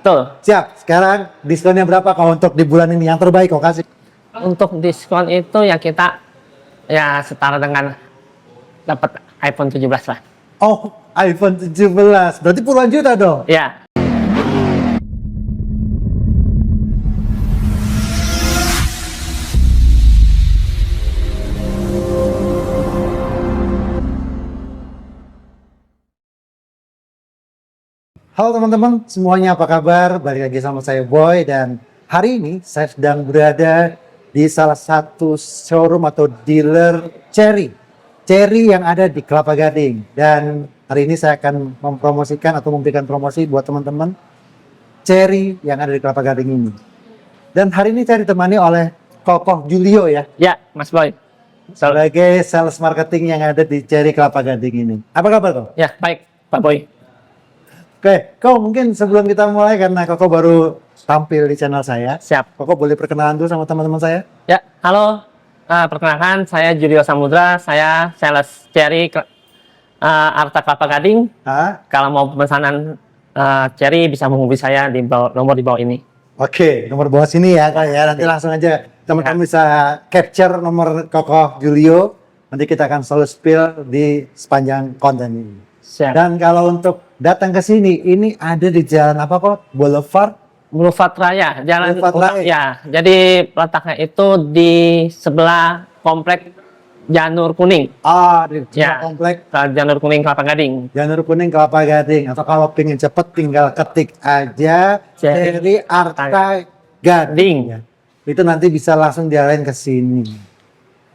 Betul. Siap. Sekarang diskonnya berapa kalau untuk di bulan ini yang terbaik kau kasih? Untuk diskon itu ya kita ya setara dengan dapat iPhone 17 lah. Oh, iPhone 17. Berarti puluhan juta dong? Ya. Halo teman-teman, semuanya apa kabar? Balik lagi sama saya Boy, dan hari ini saya sedang berada di salah satu showroom atau dealer Cherry yang ada di Kelapa Gading. Dan hari ini saya akan mempromosikan atau memberikan promosi buat teman-teman Cherry yang ada di Kelapa Gading ini. Dan hari ini saya ditemani oleh Kokoh Julio ya, Ya, Mas Boy. sebagai sales marketing yang ada di Cherry Kelapa Gading ini. Apa kabar kok? Ya, baik, Pak Boy. Oke, Kok mungkin sebelum kita mulai, karena Koko baru tampil di channel saya, Siap. Koko boleh perkenalan dulu sama teman-teman saya? Ya, halo. Perkenalkan, saya Julio Samudra. Saya sales Cherry Arta Kelapa Gading. Kalau mau pemesanan Cherry bisa menghubungi saya di nomor di bawah ini. Oke, nomor bawah sini ya Kak ya. Nanti langsung aja teman-teman bisa capture nomor Koko Julio. Nanti kita akan selalu spill di sepanjang konten ini. Siap. Dan kalau untuk datang ke sini, ini ada di jalan apa kok? Boulevard Raya, Jalan Boulevard Raya. Ya, jadi letaknya itu di sebelah komplek Janur Kuning. di Ya. komplek Janur Kuning Kelapa Gading. Janur Kuning Kelapa Gading. Atau kalau pengen cepet tinggal ketik aja Cherry Arta Gading. Ya. Itu nanti bisa langsung diarahin ke sini.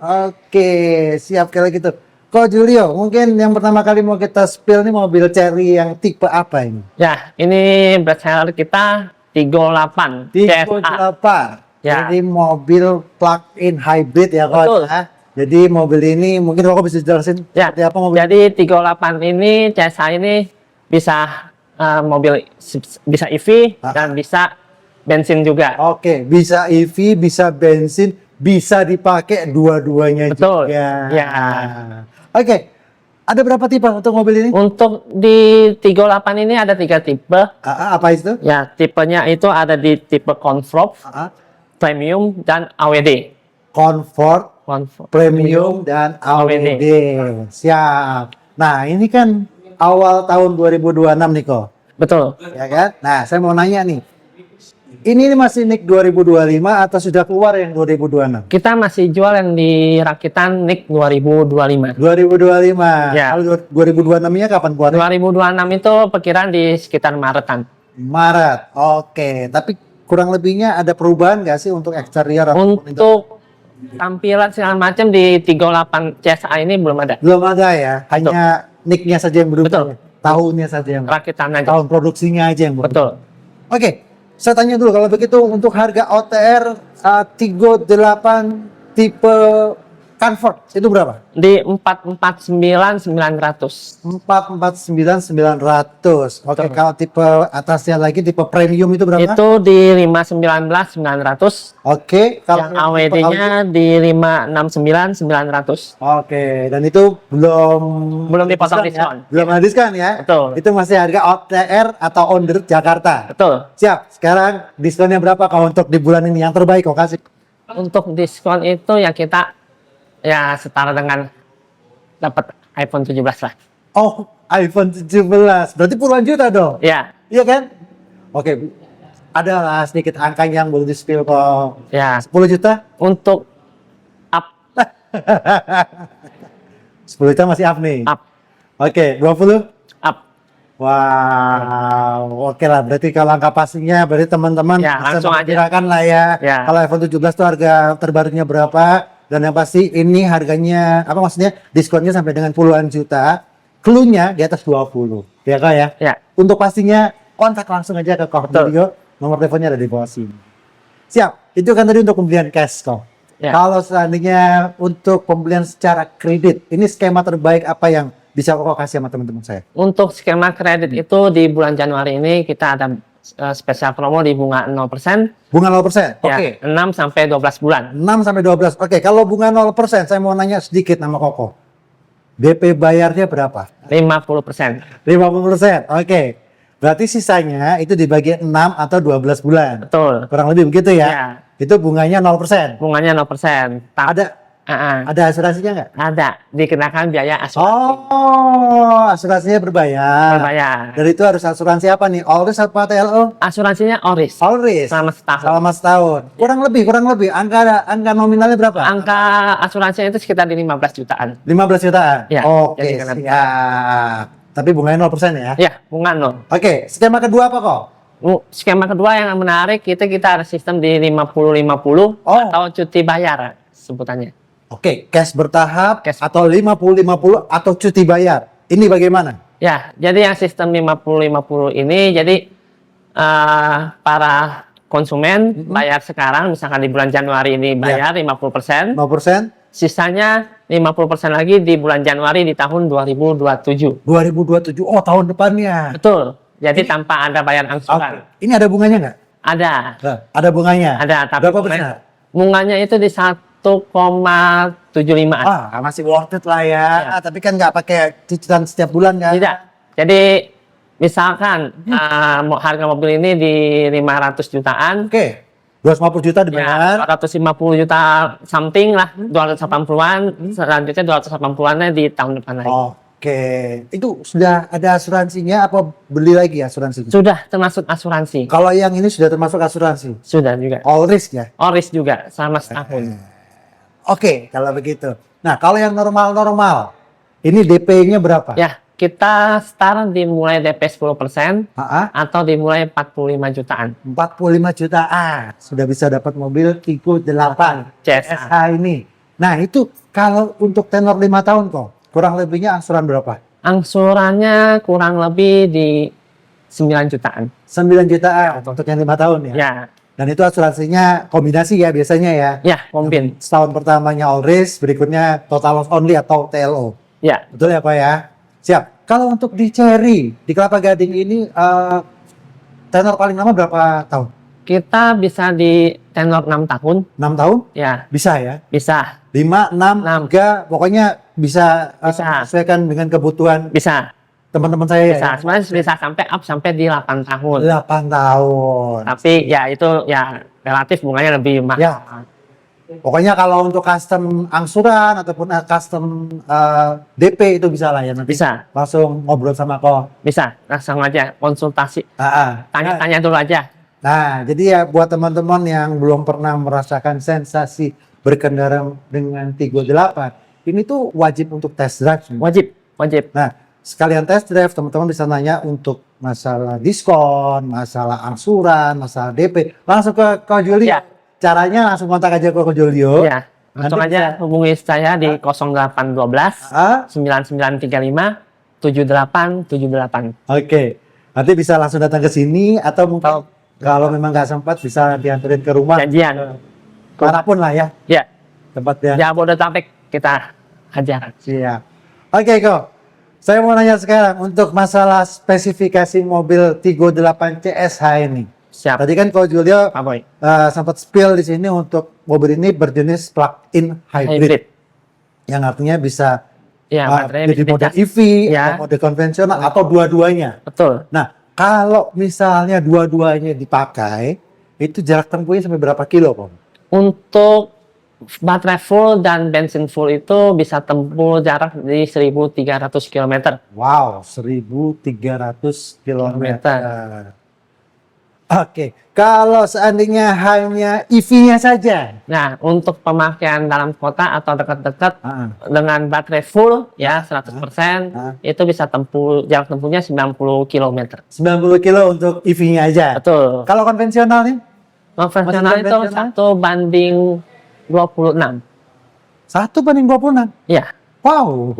Oke, siap kalau gitu. Kok Julio, mungkin yang pertama kali mau kita spill nih mobil Cherry yang tipe apa ini? Ya, ini bestseller kita 38 CSA. 38. Ya. Jadi mobil plug-in hybrid ya kok. Betul. Ya? Jadi mobil ini mungkin kok bisa jelasin Ya, seperti apa mobil? jadi 38 ini CSA ini bisa mobil bisa EV dan bisa bensin juga. Oke, bisa EV, bisa bensin, bisa dipakai dua-duanya Betul. juga. Ya. Oke, ada berapa tipe untuk mobil ini? Untuk di 38 ini ada 3 tipe. Apa itu? Ya, tipenya itu ada di tipe Comfort, Premium, dan AWD. Comfort, Premium, dan AWD. Siap. Nah, ini kan awal tahun 2026 nih kok. Betul. Ya kan? Nah, saya mau nanya nih. Ini masih NIK 2025 atau sudah keluar yang 2026? Kita masih jual yang di rakitan NIK 2025. 2025. Ya. Kalau 2026-nya kapan keluarnya? 2026 itu perkiraan di sekitar Maretan. Maret. Oke, tapi kurang lebihnya ada perubahan nggak sih untuk eksterior? Untuk tampilan segala macam di 38 CSA ini belum ada. Belum ada ya, hanya NIK-nya saja yang berubah. Betul. Ya? Tahunnya saja yang Rakitan aja. tahun produksinya aja yang berubah. Betul. Oke, saya tanya dulu kalau begitu untuk harga OTR 38 tipe Comfort itu berapa? Di 449.900. 449.900. Oke, Betul. kalau tipe atasnya lagi tipe premium itu berapa? Itu di 519.900. Oke, kalau Yang AWD-nya di 569.900. Oke, dan itu belum dipotong Ya? diskon. Belum ada diskon ya? Betul. Itu masih harga OTR atau on the road Jakarta. Betul. Siap. Sekarang diskonnya berapa kalau untuk di bulan ini yang terbaik kok kasih? Untuk diskon itu ya kita ya setara dengan dapat iPhone 17 lah. Oh, iPhone 17. Berarti puluhan juta dong? Ya. Iya kan? Oke. Ada lah sedikit angka yang boleh di-spill kok. Ya. 10 juta? Untuk up 10 juta masih up nih? up Oke, 20? up. Wow, oke lah. Berarti kalau angka pastinya, berarti teman-teman Ya, bisa langsung aja. memperkirakan lah ya. Ya. Kalau iPhone 17 itu harga terbarunya berapa? Dan yang pasti ini harganya, apa maksudnya, diskonnya sampai dengan puluhan juta. Clue-nya di atas 20. Ya Kak ya? Ya. Untuk pastinya, kontak langsung aja ke Kok Betul. Julio. Nomor teleponnya ada di bawah sini. Siap. Itu kan tadi untuk pembelian cash kok. Ya. Kalau seandainya untuk pembelian secara kredit, ini skema terbaik apa yang bisa Kok kasih sama teman-teman saya? Untuk skema kredit itu di bulan Januari ini kita ada spesial promo di bunga 0%. Bunga 0%? Oke. Ya, 6 sampai 12 bulan. 6 sampai 12. Oke, kalau bunga 0%, saya mau nanya sedikit nama Koko. DP bayarnya berapa? 50%. 50%. Oke. Berarti sisanya itu dibagi 6 atau 12 bulan. Betul. Kurang lebih begitu ya? Ya. Itu bunganya 0%. Bunganya 0%. Ada asuransinya nggak? Ada. Dikenakan biaya asuransi. Oh, asuransinya berbayar. Berbayar. Dan itu harus asuransi apa nih? All-risk apa TLO? Asuransinya Oris. All-risk. Selama setahun. Selama setahun. Kurang lebih. Angka nominalnya berapa? Angka asuransinya itu sekitar di 15 jutaan. 15 jutaan? Ya, Oke, jadi kena- siap. Tapi bunganya 0% ya? Ya, bunga nol. Oke, skema kedua apa kok? Skema kedua yang menarik kita ada sistem di 50-50 atau cuti bayar sebutannya. Oke, cash bertahap Cash. atau 50-50 atau cuti bayar. Ini bagaimana? Ya, jadi yang sistem 50-50 ini jadi para konsumen bayar sekarang, misalkan di bulan Januari ini bayar 50%, 0%? sisanya 50% lagi di bulan Januari di tahun 2027. 2027, oh tahun depannya. Betul. Jadi tanpa ada bayar angsuran. Oke. Ini ada bunganya nggak? Ada. Nah, ada bunganya? Ada. Tapi Berapa besar? bunganya itu di 1,75. Masih worth it lah ya. Tapi kan nggak pakai cicilan setiap bulan kan? Tidak. Jadi misalkan harga mobil ini di 500 jutaan. Oke. 250 juta dibayar. Ya, 250 juta something lah, 280-an, selanjutnya 280-annya di tahun depan lagi. Oke. Itu sudah ada asuransinya apa beli lagi asuransinya? Sudah termasuk asuransi. Kalau yang ini sudah termasuk asuransi? Sudah juga. All risk ya? Oris juga, sama setahun. Oke, kalau begitu. Nah, kalau yang normal-normal, ini DP-nya berapa? Ya, kita start dimulai DP 10% atau dimulai 45 jutaan. 45 jutaan. Sudah bisa dapat mobil Tigo 8 CSH ini. Nah, itu kalau untuk tenor 5 tahun kok, kurang lebihnya angsuran berapa? Angsurannya kurang lebih di 9 jutaan. 9 jutaan untuk yang 5 tahun ya? Ya. Dan itu asuransinya kombinasi ya biasanya ya? Ya, kombin. Setahun pertamanya all risk, berikutnya total loss only atau TLO. Ya. Betul ya Pak ya? Siap. Kalau untuk di Cherry, di Kelapa Gading ini tenor paling lama berapa tahun? Kita bisa di tenor 6 tahun. 6 tahun? Ya. Bisa ya? Bisa. 5, 6, 3, pokoknya bisa, sesuaikan dengan kebutuhan bisa teman-teman saya bisa ya? sebenarnya bisa sampai up sampai di 8 tahun. 8 tahun. Tapi ya itu ya relatif bunganya lebih mahal. Ya. Pokoknya kalau untuk custom angsuran ataupun custom DP itu bisa lah ya nanti. Bisa. Langsung ngobrol sama kok. Bisa, langsung aja konsultasi. Tanya-tanya dulu aja. Nah, jadi ya buat teman-teman yang belum pernah merasakan sensasi berkendara dengan Tigo 8, ini tuh wajib untuk test drive. Wajib. Nah, sekalian test drive, teman-teman bisa nanya untuk masalah diskon, masalah angsuran, masalah DP. Langsung ke Julio. Ya. Caranya langsung kontak aja ke Julio. Ya, langsung aja hubungi saya di 0812 9935 7878. Oke. Nanti bisa langsung datang ke sini atau mungkin kalau memang nggak sempat bisa dianterin ke rumah. Janjian. Manapun lah ya. Ya. Tempatnya. Jabodetabek kita hajar. Siap. Oke, kok. Saya mau nanya sekarang untuk masalah spesifikasi mobil Tigo 8 CSH ini. Siap. Tadi kan Ko Julio Pak Boy. sempat spill di sini untuk mobil ini berjenis plug-in hybrid. Yang artinya bisa jadi mode EV, atau mode konvensional, atau dua-duanya. Betul. Nah, kalau misalnya dua-duanya dipakai, itu jarak tempuhnya sampai berapa kilo, Kom? Untuk baterai full dan bensin full itu bisa tempuh jarak di 1.300 km. Wow, 1.300 km. Oke, kalau seandainya hanya EV-nya saja. Nah, untuk pemakaian dalam kota atau dekat-dekat dengan baterai full ya 100%, itu bisa jarak tempuhnya 90 km. 90 kilo untuk EV-nya aja. Betul. Kalau konvensional nih? Konvensional itu 1:26. 1:26? Iya. Wow,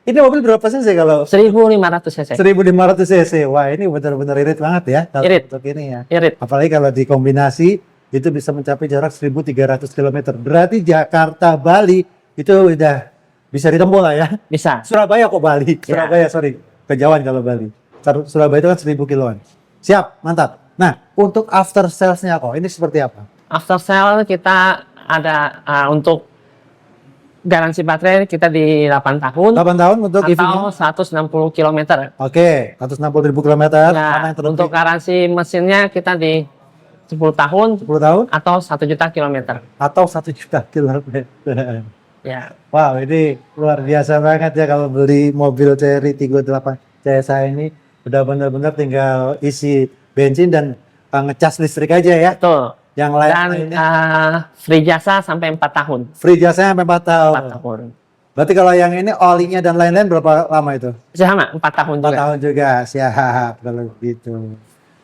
ini mobil berapa cc kalau? 1.500 cc. 1.500 cc. Wah, ini benar-benar irit banget ya. Irit. Untuk ini ya. Irit. Apalagi kalau dikombinasi, itu bisa mencapai jarak 1.300 km. Berarti Jakarta, Bali, itu udah bisa ditempuh lah ya? Bisa. Surabaya kok Bali? Ya. Surabaya, sorry. Kejauhan kalau Bali. Surabaya itu kan 1.000 kiloan. Siap, mantap. Nah, untuk after sales-nya kok, ini seperti apa? After sale kita ada untuk garansi baterai kita di 8 tahun 8 tahun untuk EV-nya? atau 160 km. Oke, 160.000 kilometer. Nah, Mana yang terlebih? untuk garansi mesinnya kita di 10 tahun 10 tahun atau 1 juta kilometer. atau 1 juta kilometer. Ya, Wow, ini luar biasa banget ya kalau beli mobil Chery Tiggo 8 CSA ini. Udah benar-benar tinggal isi bensin dan ngecas listrik aja ya. betul. Yang Dan lainnya free jasa sampai 4 tahun. free jasanya sampai 4 tahun. 4 tahun. Berarti kalau yang ini olinya dan lain-lain berapa lama itu? Sama, 4 tahun 4 juga. tahun juga. Siap kalau gitu.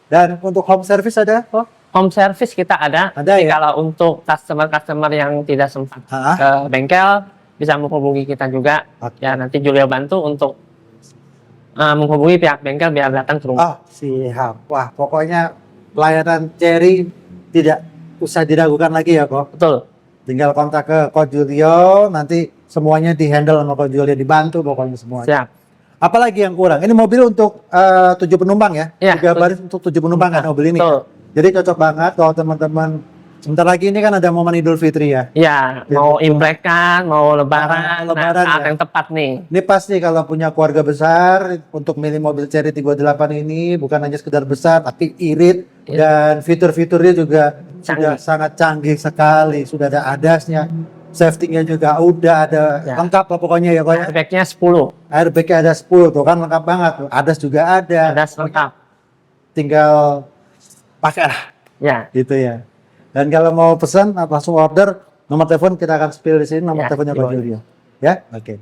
Dan untuk home service ada? Oh, Home service kita ada. Ada Jadi ya? kalau untuk customer-customer yang tidak sempat Hah? ke bengkel, bisa menghubungi kita juga. Oke. Ya, nanti Julio bantu untuk menghubungi pihak bengkel biar datang ke rumah. Oh, siap. Wah, pokoknya pelayanan Chery tidak usah diragukan lagi ya kok. Betul. Tinggal kontak ke Ko Julio, nanti semuanya dihandle sama Ko Julio, dibantu pokoknya semuanya. Siap. Apalagi yang kurang? Ini mobil untuk 7 penumpang ya? Iya, 3 baris untuk 7 penumpang kan mobil ini? Betul. Jadi cocok banget kalau teman-teman. Sebentar lagi ini kan ada momen Idul Fitri ya. Ya, mau Imlek kan, mau Lebaran, Lebaran saat ya. yang tepat nih. Ini pasti kalau punya keluarga besar untuk milih mobil Chery Tiggo 8 ini bukan hanya sekedar besar tapi irit dan fitur-fiturnya juga sudah sangat canggih sekali. Sudah ada ADAS-nya, safety-nya juga udah ada Ya. lengkap lah pokoknya ya kok ya. Airbag-nya 10, Airbag-nya ada 10 tuh kan lengkap banget tuh. ADAS juga ada. ada lengkap. Tinggal pakai lah Ya, gitu ya. Dan kalau mau pesan langsung order, nomor telepon kita akan spill di sini, nomor Ya, teleponnya iya. Ko Julio. Ya, oke.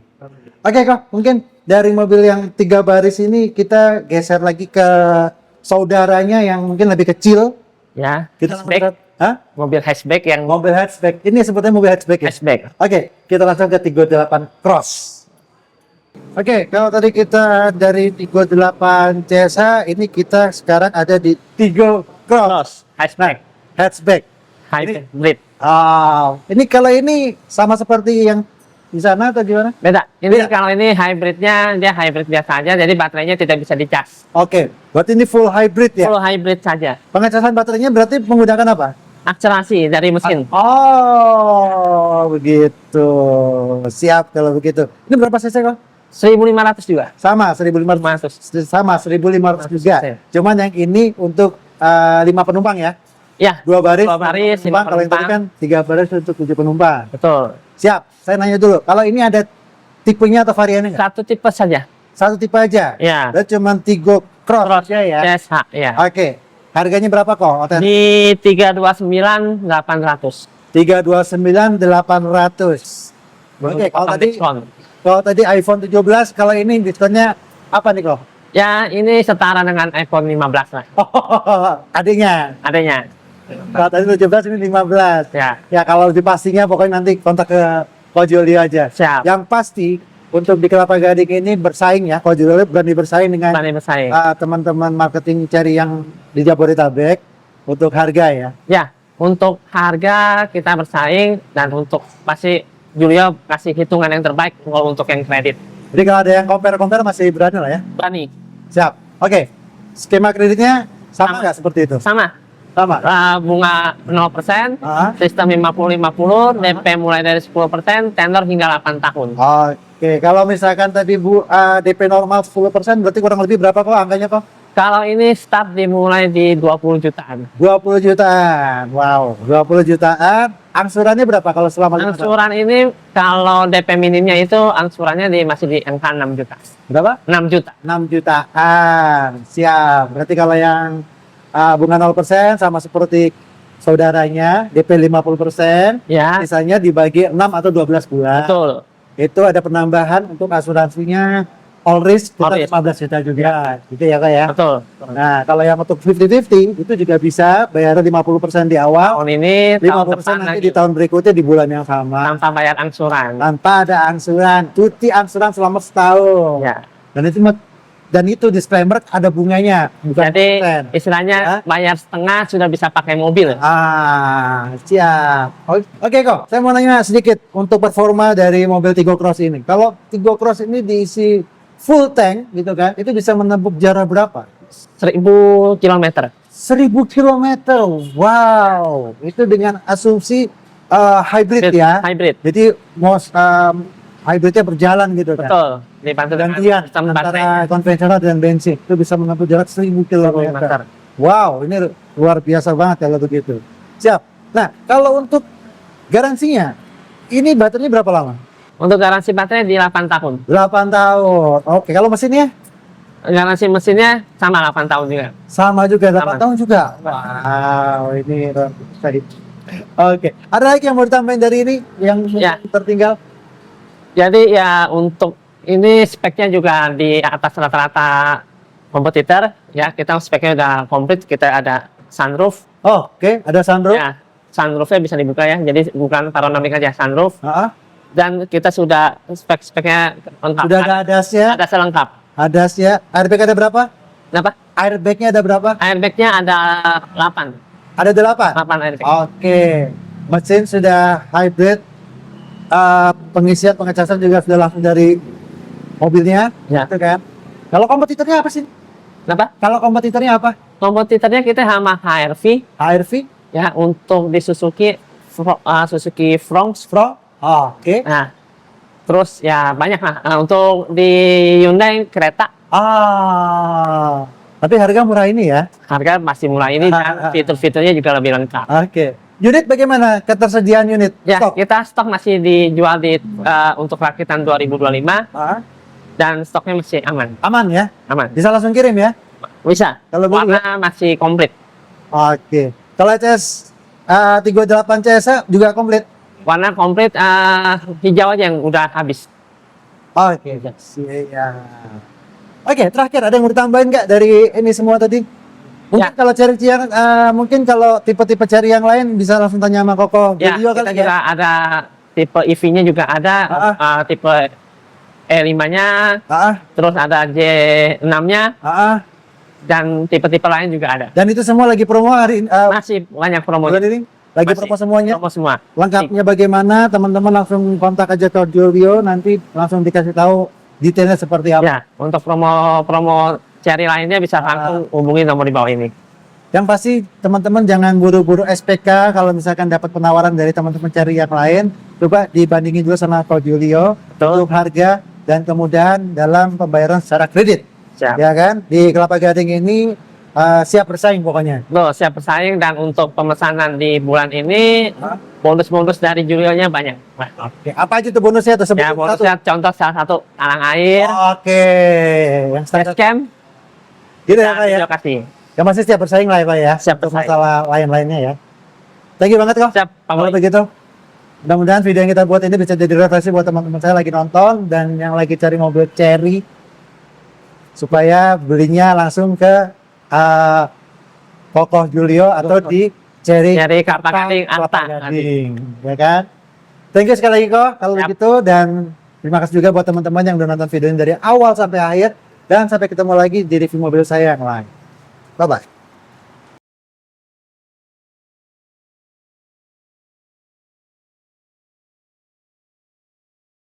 Oke kok, mungkin dari mobil yang 3 baris ini kita geser lagi ke saudaranya yang mungkin lebih kecil. ya. Kita langsung Hatchback, Hah? mobil hatchback yang Mobil hatchback. Ini sebetulnya mobil hatchback ya? hatchback. Oke, kita langsung ke Tiggo 8 Cross. Oke, kalau tadi kita dari Tiggo 8 CSA, ini kita sekarang ada di Tiggo Cross. Hatchback, Hatchback. hybrid. Ini kalau ini sama seperti yang di sana atau gimana? Beda. Ini Beda. kalau ini hybridnya dia hybrid biasa aja, jadi baterainya tidak bisa dicas. Oke, berarti ini full hybrid ya? Full hybrid saja. Pengecasan baterainya berarti menggunakan apa? Akselerasi dari mesin. Oh, begitu. Siap kalau begitu. Ini berapa cc kok? 1.500 juga. Sama 1.500. 500. Sama 1.500 juga. Cuman yang ini untuk 5 penumpang ya. Ya, 2 baris, 2 baris, 5 penumpang. Kalau yang tadi kan 3 baris untuk 7 penumpang. betul. Siap. Saya nanya dulu. Kalau ini ada tipenya atau variannya nggak? Satu tipe saja. Satu tipe aja. Ya. Dan cuman Tiggo Cross ya. CSH, ya. Oke. Harganya berapa kok? Oten? Di 329.800. 329.800. Oke, kalau tadi iPhone 17, kalau ini diskonnya apa nih kok? Ya, ini setara dengan iPhone 15 lah. Adanya. Adanya. Kalau tadi 17 ini 15. Ya, Ya kalau lebih pastinya pokoknya nanti kontak ke Ko Julio aja. siap. Yang pasti untuk di Kelapa Gading ini bersaing ya. Ko Julio berani bersaing dengan Berani bersaing. teman-teman marketing Chery yang di Jabodetabek untuk harga ya. Ya, untuk harga kita bersaing dan untuk pasti Julio kasih hitungan yang terbaik kalau untuk yang kredit. Jadi kalau ada yang compare masih berani lah ya. Berani. Siap. Oke. Skema kreditnya sama Sama. nggak seperti itu? Sama. Sama. Bunga 0%, Ah. sistem 50-50, DP mulai dari 10%, tenor hingga 8 tahun. Oke, kalau misalkan tadi Bu DP normal 10% berarti kurang lebih berapa kok angkanya kok? Kalau ini start dimulai di 20 jutaan. 20 jutaan. Wow, 20 jutaan. Angsurannya berapa kalau selama 5 tahun? Angsuran ini kalau DP minimnya itu angsurannya masih di angka 6 juta. Berapa? 6 juta. 6 jutaan. Siap. Berarti kalau yang bunga 0% sama seperti saudaranya DP 50%, Ya, sisanya dibagi 6 atau 12 bulan. betul. Itu ada penambahan untuk asuransinya all risk kita All risk. 15 juta juga. Gitu ya Kak ya. Betul. Nah, kalau yang untuk 50-50 itu juga bisa bayar 50% di awal, Tahun ini, tahun 50% depan nanti lagi di tahun berikutnya di bulan yang sama. tanpa bayar angsuran. Tanpa ada angsuran, cuti angsuran selama setahun. Ya. Dan itu disclaimer ada bunganya, bukan Jadi persen. istilahnya Ya. bayar setengah sudah bisa pakai mobil. Siap. Oke kok, saya mau nanya sedikit untuk performa dari mobil Tiggo Cross ini. Kalau Tiggo Cross ini diisi full tank gitu kan, itu bisa menempuh jarak berapa? 1.000 km. 1.000 km. Wow, itu dengan asumsi hybrid ya. Hybrid. Jadi hybridnya berjalan gitu kan. Betul. Dibantu dengan Gantian sistem antara baterai. konvensional dan bensin itu bisa menempuh jarak 1000 km. Wow, ini luar biasa banget kalau begitu. Siap. Nah, kalau untuk garansinya, ini baterainya berapa lama? Untuk garansi baterai di 8 tahun. 8 tahun. Oke, kalau mesinnya? Garansi mesinnya sama 8 tahun juga. Sama juga, 8 Sama. tahun juga. Wow, ini luar biasa. Oke, ada lagi yang mau ditambahin dari ini yang Ya. tertinggal? Jadi ya untuk ini speknya juga di atas rata-rata kompetitor ya, kita speknya udah komplit, kita ada sunroof. Oh, oke, ada sunroof. Ya, sunroofnya bisa dibuka ya, jadi bukan panoramic aja, sunroof. Ah, Dan kita sudah spek-speknya lengkap. sudah ada ADAS-nya. Ada selengkap. ADAS-nya. Airbag ada berapa? Kenapa? Airbag-nya ada berapa? Airbag-nya ada 8. Ada 8. 8 airbag. Oke, mesin sudah hybrid. Pengisian pengecasan juga sudah langsung dari mobilnya, Ya. gitu kan? Kalau kompetitornya apa sih? Kenapa? Kalau kompetitornya apa? Kompetitornya kita sama HRV HRV, ya, untuk di Suzuki Suzuki Fronx. Pro. Oh, oke. Nah, terus ya banyak lah. Nah, untuk di Hyundai kereta Tapi harga murah ini ya. harga masih mulai ini dan fitur-fiturnya juga lebih lengkap. Oke. Unit bagaimana ketersediaan unit? Ya, Stok. kita stok masih dijual di untuk rakitan 2025 Ah, dan stoknya masih aman. aman ya? Aman. Bisa langsung kirim ya? Bisa. Kalau begitu Warna masih komplit. Oke. Kalau CS 38 CS juga komplit. Warna komplit hijau aja yang udah habis. Oke. Siap. Oke, terakhir ada yang mau ditambahin nggak dari ini semua tadi? Mungkin Ya. kalau cari yang mungkin kalau tipe-tipe cari yang lain bisa langsung tanya sama Koko. Ya, Video kita kali juga ada tipe EV-nya juga ada, tipe E5-nya, terus ada J6-nya, dan tipe-tipe lain juga ada. Dan itu semua lagi promo hari Masih banyak promo. bulan ini? Lagi Masih promo semuanya? Promo semua. Lengkapnya bagaimana? Teman-teman langsung kontak aja ke Julio, nanti langsung dikasih tahu detailnya seperti apa. Ya, untuk promo Cherry lainnya bisa langsung hubungi nomor di bawah ini. Yang pasti teman-teman jangan buru-buru SPK kalau misalkan dapat penawaran dari teman-teman cari yang lain, coba dibandingin dulu sama Ko Julio Betul. untuk harga dan kemudahan dalam pembayaran secara kredit. Siap. Ya kan? Di Kelapa Gading ini siap bersaing pokoknya. Tuh, siap bersaing, dan untuk pemesanan di bulan ini bonus-bonus dari Julio-nya banyak. Nah, Oke, apa aja tuh bonusnya? Atau ya, bonusnya contoh salah satu talang air, Oke, yang standar dashcam, gitu ya dan Pak ya. video kasih. Ya masih siap bersaing lah ya Pak ya. Siap Untuk bersaing. masalah lain-lainnya ya. Thank you banget kok. Siap, Pak Kalau Boy. begitu, mudah-mudahan video yang kita buat ini bisa jadi referensi buat teman-teman saya lagi nonton dan yang lagi cari mobil Cherry supaya belinya langsung ke Kokoh Julio atau di Cherry Kelapa Gading, Kelapa Arta. Gading, ya kan? Thank you sekali lagi kok kalau Siap. begitu, dan terima kasih juga buat teman-teman yang udah nonton video ini dari awal sampai akhir, dan sampai ketemu lagi di review mobil saya yang lain. Bye bye.